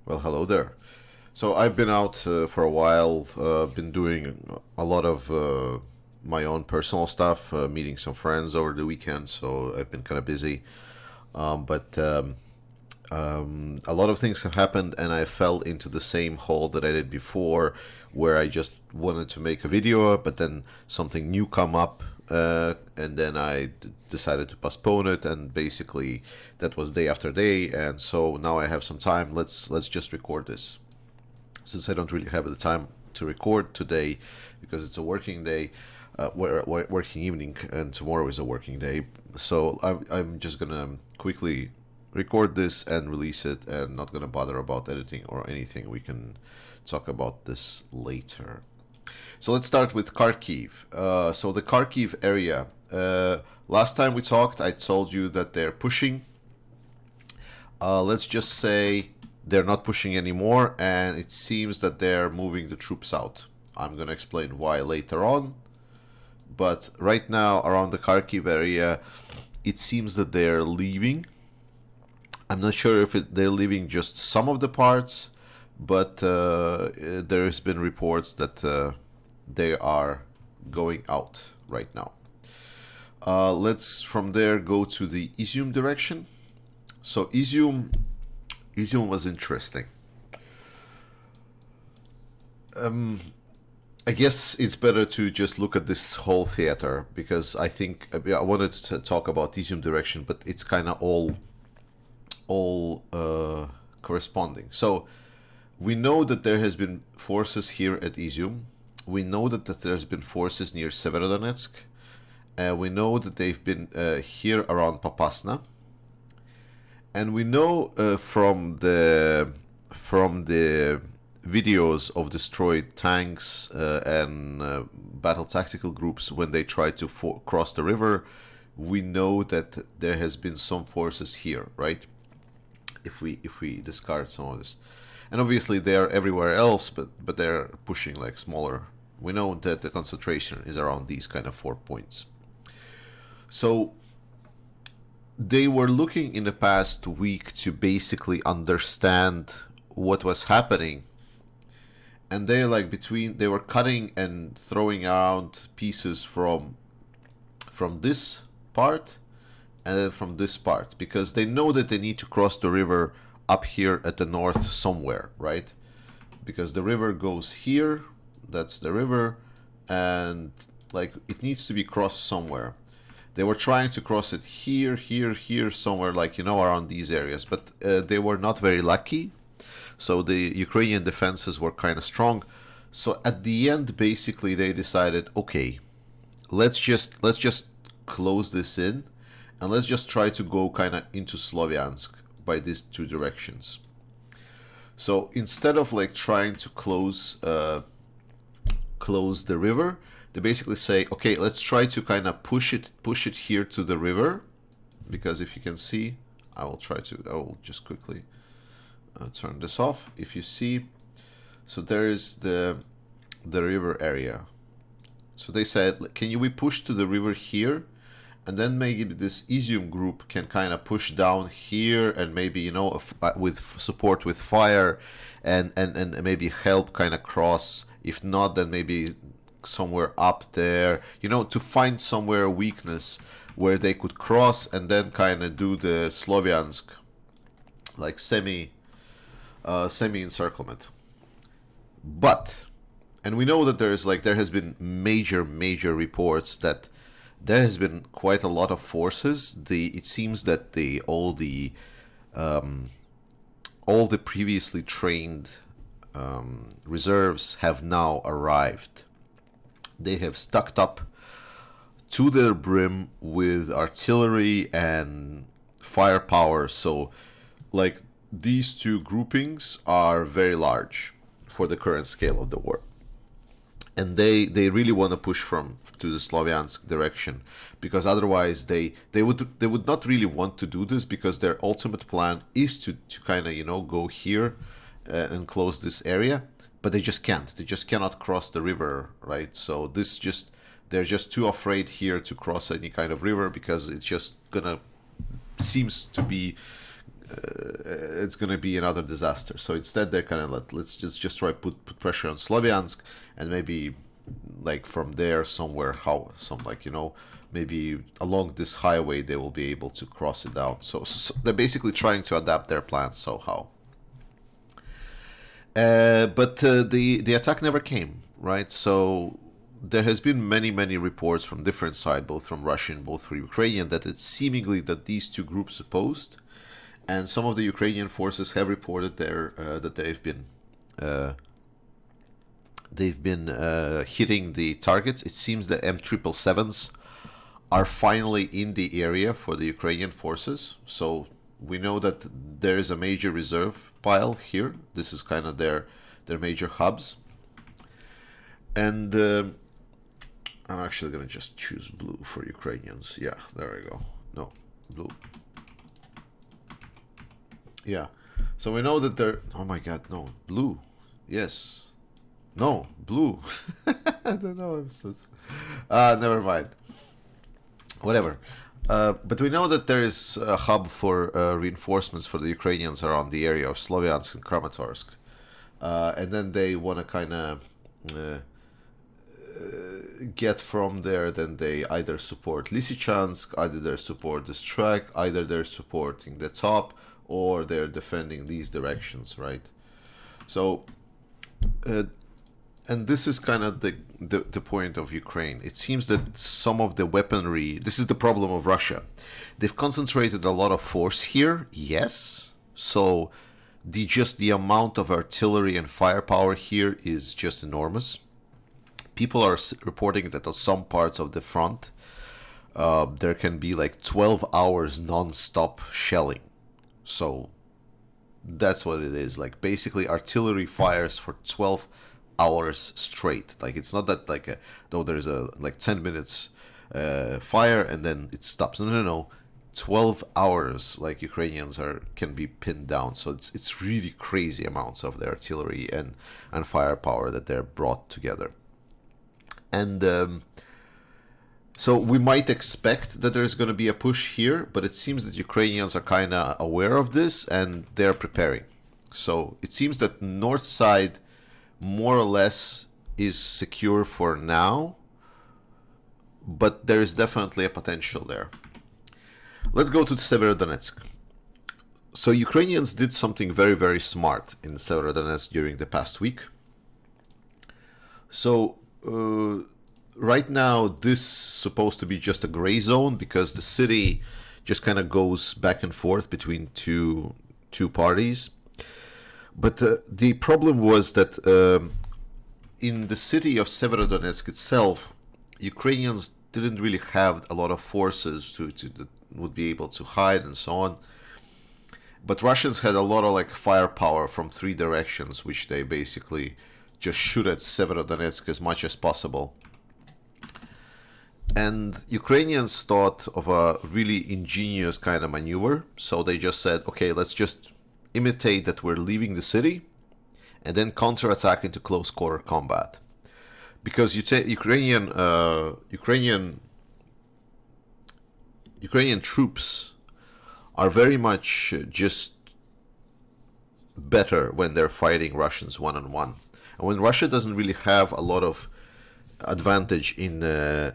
Well, hello there. So I've been out for a while, been doing a lot of my own personal stuff, meeting some friends over the weekend, so I've been kind of busy. But a lot of things have happened, and I fell into the same hole that I did before, where I just wanted to make a video, but then something new come up, and then decided to postpone it, and basically that was day after day, and so now I have some time. Let's just record this, since I don't really have the time to record today because it's a working day, working evening, and tomorrow is a working day. So I'm just gonna quickly record this and release it, and not gonna bother about editing or anything. We can talk about this later. So let's start with Kharkiv. So the Kharkiv area. Last time we talked, I told you that they're pushing. Let's just say they're not pushing anymore, and it seems that they're moving the troops out. I'm going to explain why later on. But right now, around the Kharkiv area, it seems that they're leaving. I'm not sure if they're leaving just some of the parts, but there's been reports that they are going out right now. Let's from there go to the Izium direction. So Izium was interesting. I guess it's better to just look at this whole theater, because I think I wanted to talk about Izium direction, but it's kind of all corresponding. So we know that there has been forces here at Izium. We know that there's been forces near Severodonetsk. We know that they've been here around Popasna. And we know from the videos of destroyed tanks and battle tactical groups when they try to cross the river, we know that there has been some forces here, right? If we discard some of this, and obviously they are everywhere else, but they're pushing like smaller. We know that the concentration is around these kind of 4 points. So they were looking in the past week to basically understand what was happening, and they were cutting and throwing around pieces from this part and then from this part, because they know that they need to cross the river up here at the north somewhere, right? Because the river goes here, that's the river, and like it needs to be crossed somewhere. They were trying to cross it here, somewhere, like, around these areas, but they were not very lucky. So the Ukrainian defenses were kind of strong. So at the end, basically, they decided, okay, let's just close this in, and let's just try to go kind of into Slovyansk by these two directions. So instead of like trying to close the river, they basically say, okay, let's try to kind of push it here to the river, because if you can see, I will just quickly turn this off. If you see, so there is the river area. So they said, we push to the river here, and then maybe this Izium group can kind of push down here, and maybe with support with fire, and maybe help kind of cross. If not, then maybe somewhere up there, to find somewhere weakness where they could cross, and then kind of do the Slovyansk like semi encirclement. And we know that there has been major reports that there has been quite a lot of forces. It seems that all the previously trained reserves have now arrived. They have stocked up to their brim with artillery and firepower. So, like, these two groupings are very large for the current scale of the war. And they really want to push to the Slovyansk direction, because otherwise they would not really want to do this, because their ultimate plan is to kind of go here and close this area, but they just can't. They just cannot cross the river, right? So they're just too afraid here to cross any kind of river, because it's just gonna seems to be it's going to be another disaster. So instead, they're kind of like, let's just try put pressure on Slovyansk, and maybe like from there somewhere, maybe along this highway they will be able to cross it down. So they're basically trying to adapt their plans somehow. But the attack never came, right? So there has been many reports from different sides, both from Russian, both from Ukrainian, that it's seemingly that these two groups opposed, and some of the Ukrainian forces have reported that they've been hitting the targets. It seems the M777s are finally in the area for the Ukrainian forces. So we know that there is a major reserve pile here. This is kind of their major hubs. And I'm actually going to just choose blue for Ukrainians. Yeah, there we go. No, blue. Yeah. So we know that they're... Oh my god, no. Blue. Yes. No, blue. I don't know. I'm so... never mind. Whatever. But we know that there is a hub for reinforcements for the Ukrainians around the area of Slovyansk and Kramatorsk. And then they want to kind of get from there. Then they either support Lysychansk, either they support this track, either they're supporting the top, or they're defending these directions, right? So, and this is kind of the point of Ukraine. It seems that some of the weaponry, this is the problem of Russia. They've concentrated a lot of force here, yes. So the amount of artillery and firepower here is just enormous. People are reporting that on some parts of the front, there can be like 12 hours non-stop shelling. So that's what it is. Like basically artillery fires for 12 hours straight. Like it's not that like though there's a like 10 minutes fire and then it stops. No. 12 hours like Ukrainians can be pinned down. So it's really crazy amounts of the artillery and firepower that they're brought together. And so we might expect that there's going to be a push here, but it seems that Ukrainians are kind of aware of this and they're preparing. So it seems that north side more or less is secure for now, but there is definitely a potential there. Let's go to Severodonetsk. So Ukrainians did something very smart in Severodonetsk during the past week. So right now this is supposed to be just a gray zone because the city just kind of goes back and forth between two parties. But the problem was that in the city of Severodonetsk itself, Ukrainians didn't really have a lot of forces that would be able to hide and so on. But Russians had a lot of like firepower from three directions, which they basically just shoot at Severodonetsk as much as possible. And Ukrainians thought of a really ingenious kind of maneuver. So they just said, okay, let's just imitate that we're leaving the city and then counterattack into close quarter combat. Because Ukrainian troops are very much just better when they're fighting Russians one-on-one. And when Russia doesn't really have a lot of advantage in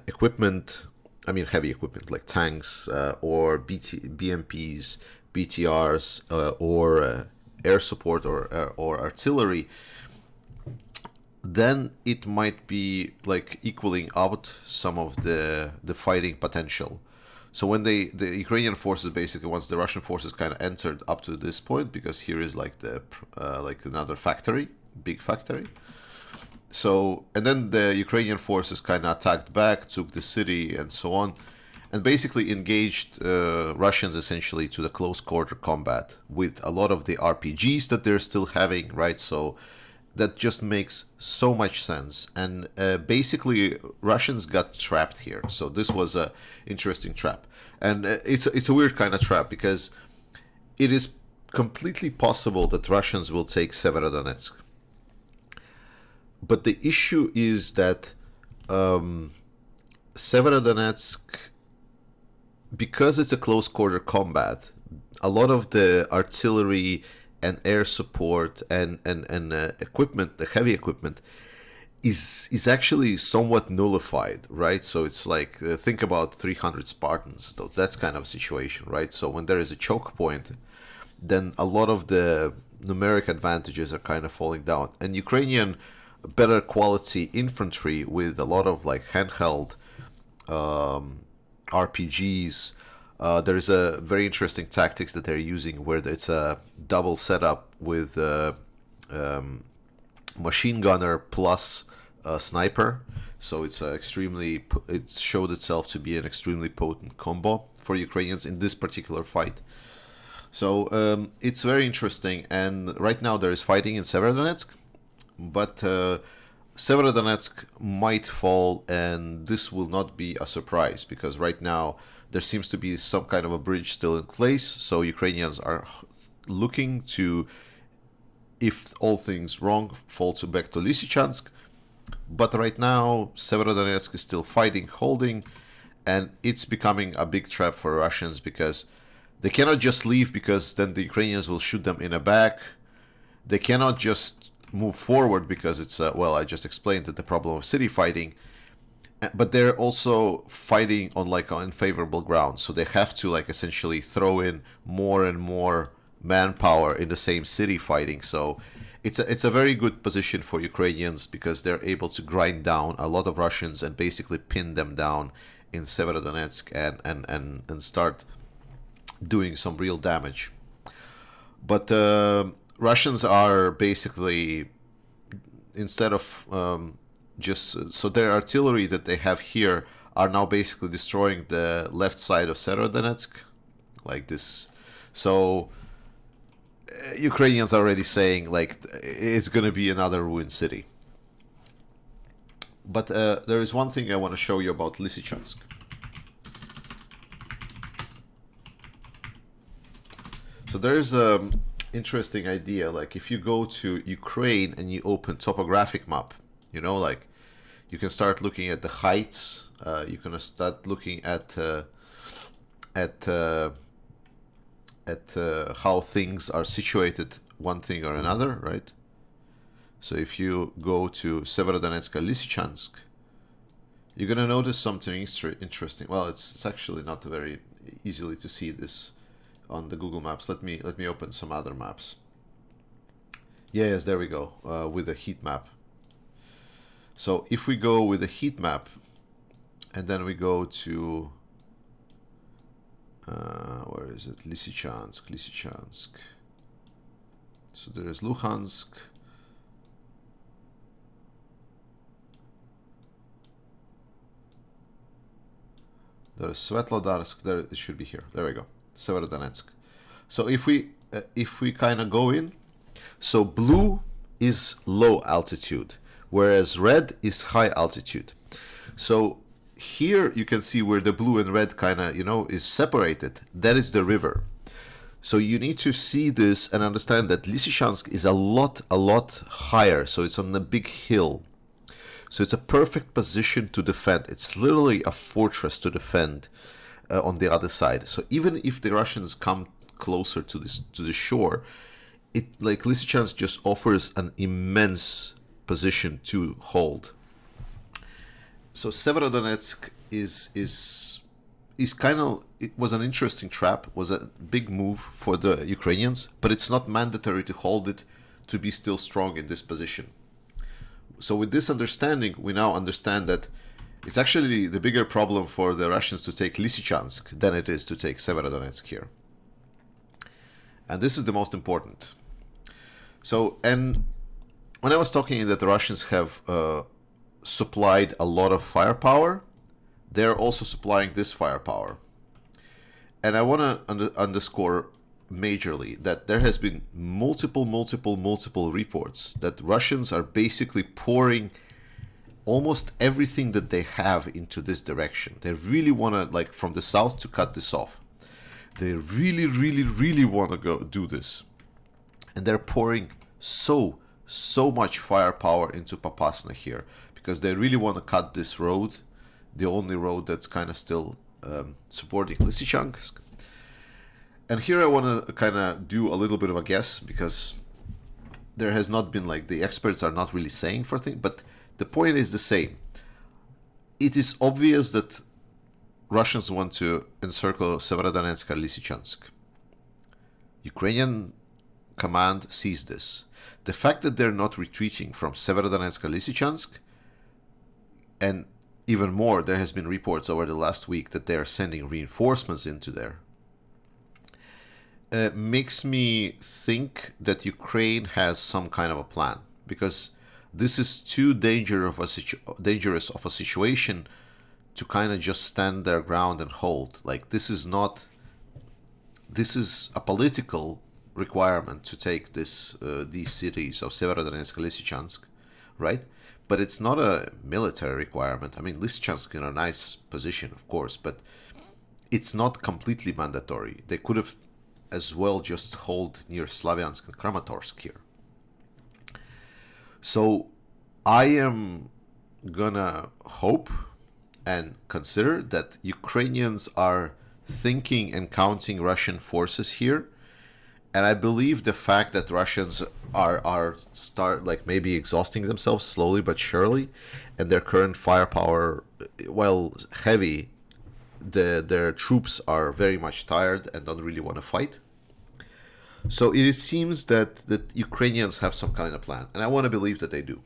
equipment, I mean heavy equipment like tanks or BMPs, BTRs, or air support or artillery, then it might be like equaling out some of the fighting potential. So when the Ukrainian forces basically, once the Russian forces kind of entered up to this point, because here is like like another factory, big factory. So, and then the Ukrainian forces kind of attacked back, took the city and so on, and basically engaged Russians essentially to the close quarter combat with a lot of the RPGs that they're still having, right? So that just makes so much sense. And basically Russians got trapped here. So this was a interesting trap. And it's a weird kind of trap because it is completely possible that Russians will take Severodonetsk. But the issue is that Severodonetsk, because it's a close quarter combat, a lot of the artillery and air support and equipment, the heavy equipment, is actually somewhat nullified, right? So it's like think about 300 Spartans, though. That's kind of a situation, right? So when there is a choke point, then a lot of the numeric advantages are kind of falling down. And Ukrainian better quality infantry with a lot of like handheld RPGs. There is a very interesting tactics that they're using where it's a double setup with machine gunner plus sniper. So it's it showed itself to be an extremely potent combo for Ukrainians in this particular fight. So it's very interesting. And right now there is fighting in Severodonetsk, but Severodonetsk might fall, and this will not be a surprise because right now there seems to be some kind of a bridge still in place. So Ukrainians are looking to, if all things wrong, fall back to Lysychansk. But right now Severodonetsk is still fighting, holding, and it's becoming a big trap for Russians because they cannot just leave because then the Ukrainians will shoot them in the back. They cannot just move forward because it's well, I just explained that the problem of city fighting, but they're also fighting on like unfavorable ground, so they have to like essentially throw in more and more manpower in the same city fighting. So it's a very good position for Ukrainians because they're able to grind down a lot of Russians and basically pin them down in Severodonetsk and start doing some real damage. But Russians are basically, instead of just, so their artillery that they have here are now basically destroying the left side of Severodonetsk, like this. So Ukrainians are already saying like it's going to be another ruined city. But there is one thing I want to show you about Lysychansk. So there's a interesting idea, like if you go to Ukraine and you open topographic map, you know, like you can start looking at the heights, you can start looking at how things are situated, one thing or another, right? So if you go to Severodonetsk and Lysychansk, you're gonna notice something interesting. Well, it's actually not very easily to see this on the Google Maps. Let me open some other maps. Yes, there we go, with a heat map. So if we go with a heat map and then we go to where is it? Lysychansk. So there is Luhansk. There is Svetlodarsk. There it should be here. There we go. Severodonetsk. So if we kind of go in, so blue is low altitude, whereas red is high altitude. So here you can see where the blue and red kind of, you know, is separated. That is the river. So you need to see this and understand that Lysychansk is a lot higher. So it's on a big hill. So it's a perfect position to defend. It's literally a fortress to defend on the other side. So even if the Russians come closer to the shore, it like Lysychansk just offers an immense position to hold. So Severodonetsk is kind of, it was an interesting trap, was a big move for the Ukrainians, but it's not mandatory to hold it to be still strong in this position. So with this understanding, we now understand that it's actually the bigger problem for the Russians to take Lysychansk than it is to take Severodonetsk here. And this is the most important. So, and when I was talking that the Russians have supplied a lot of firepower, they're also supplying this firepower. And I want to underscore majorly that there has been multiple reports that Russians are basically pouring almost everything that they have into this direction. They really want to, like, from the south to cut this off. They really want to go do this. And they're pouring so much firepower into Popasna here because they really want to cut this road, the only road that's kind of still supporting Lysychansk. And here I want to kind of do a little bit of a guess, because there has not been, like, the experts are not really saying for things, but the point is the same. It is obvious that Russians want to encircle Severodonetsk and Lysychansk. Ukrainian command sees this. The fact that they're not retreating from Severodonetsk and Lysychansk, and even more, there has been reports over the last week that they are sending reinforcements into there, makes me think that Ukraine has some kind of a plan, because this is too dangerous of a situation to kind of just stand their ground and hold. Like, this is a political requirement to take these cities of Severodonetsk and Lysychansk, right? But it's not a military requirement. I mean, Lysychansk in a nice position, of course, but it's not completely mandatory. They could have as well just hold near Slavyansk and Kramatorsk here. So I am gonna hope and consider that Ukrainians are thinking and counting Russian forces here. And I believe the fact that Russians are like maybe exhausting themselves slowly but surely, and their current firepower, while heavy, their troops are very much tired and don't really want to fight. So it seems that Ukrainians have some kind of plan, and I want to believe that they do,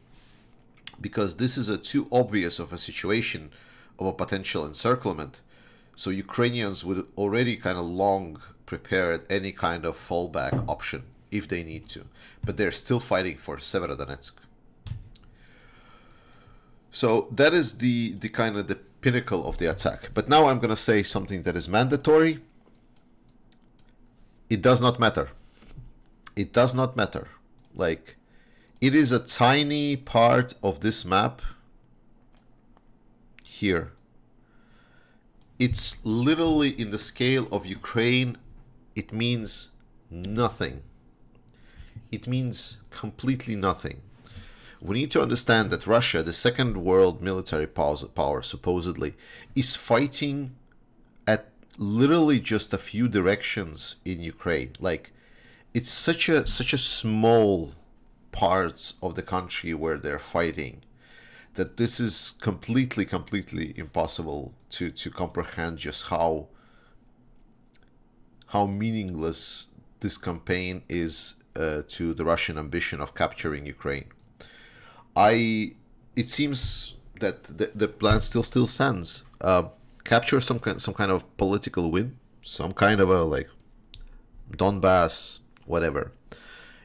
because this is a too obvious of a situation of a potential encirclement. So Ukrainians would already kind of long prepared any kind of fallback option if they need to, but they're still fighting for Severodonetsk. So that is the kind of the pinnacle of the attack. But now I'm going to say something that is mandatory. It does not matter. It does not matter. Like, it is a tiny part of this map here. It's literally in the scale of Ukraine. It means nothing. It means completely nothing. We need to understand that Russia, the second world military power supposedly, is fighting at literally just a few directions in Ukraine. Like, it's such a small parts of the country where they're fighting, that this is completely impossible to comprehend just how meaningless this campaign is to the Russian ambition of capturing Ukraine. It seems that the plan still stands. Capture some kind of political win, some kind of a, like, Donbass, whatever.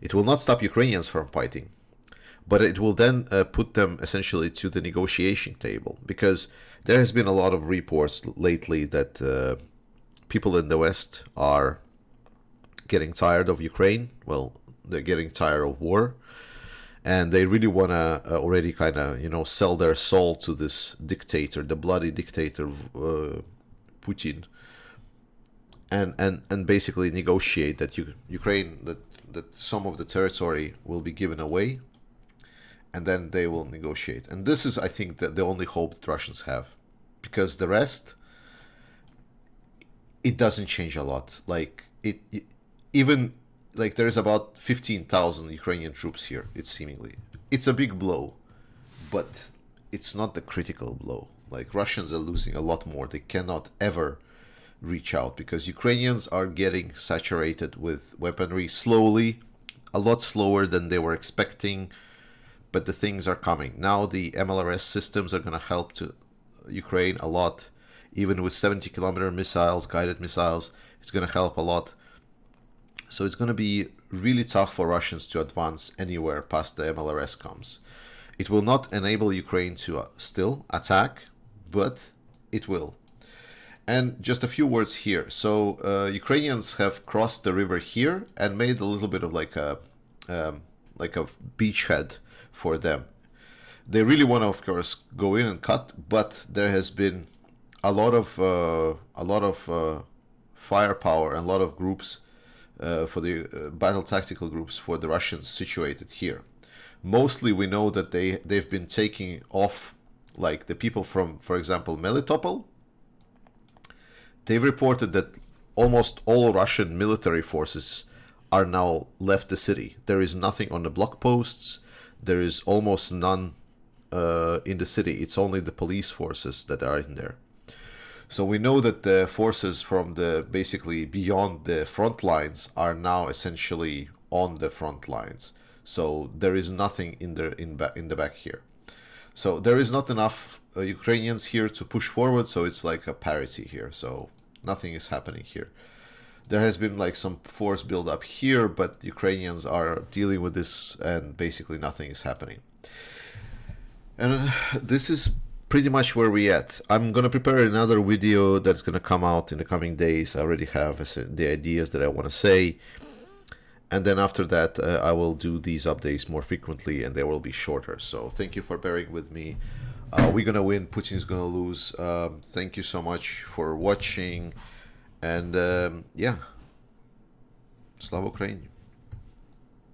It will not stop Ukrainians from fighting, but it will then put them essentially to the negotiation table, because there has been a lot of reports lately that people in the West are getting tired of Ukraine. Well, they're getting tired of war, and they really want to already kind of, sell their soul to this dictator, the bloody dictator, Putin, and basically negotiate that Ukraine, that some of the territory will be given away, and then they will negotiate. And this is, I think, the only hope that Russians have, because the rest, it doesn't change a lot. Like, it even, like, there's about 15,000 Ukrainian troops here. It's a big blow, but it's not the critical blow. Like, Russians are losing a lot more. They cannot ever reach out, because Ukrainians are getting saturated with weaponry slowly, a lot slower than they were expecting, but the things are coming. Now the MLRS systems are going to help to Ukraine a lot. Even with 70-kilometer missiles, guided missiles, it's going to help a lot. So it's going to be really tough for Russians to advance anywhere past the MLRS comes. It will not enable Ukraine to still attack, but it will. And just a few words here. So Ukrainians have crossed the river here and made a little bit of like a beachhead for them. They really want to, of course, go in and cut, but there has been a lot of firepower and a lot of groups for the battle tactical groups for the Russians situated here. Mostly, we know that they've been taking off, like, the people from, for example, Melitopol. They've reported that almost all Russian military forces are now left the city. There is nothing on the block posts. There is almost none in the city. It's only the police forces that are in there. So we know that the forces from the basically beyond the front lines are now essentially on the front lines. So there is nothing in the back here. So there is not enough Ukrainians here to push forward. So it's like a parity here. So nothing is happening here. There has been like some force build up here, but Ukrainians are dealing with this, and basically nothing is happening. And this is pretty much where we at. I'm gonna prepare another video that's gonna come out in the coming days. I already have the ideas that I want to say, and then after that I will do these updates more frequently, and they will be shorter. So thank you for bearing with me. We're gonna win. Putin's gonna lose. Thank you so much for watching, and yeah, Slava Ukraini.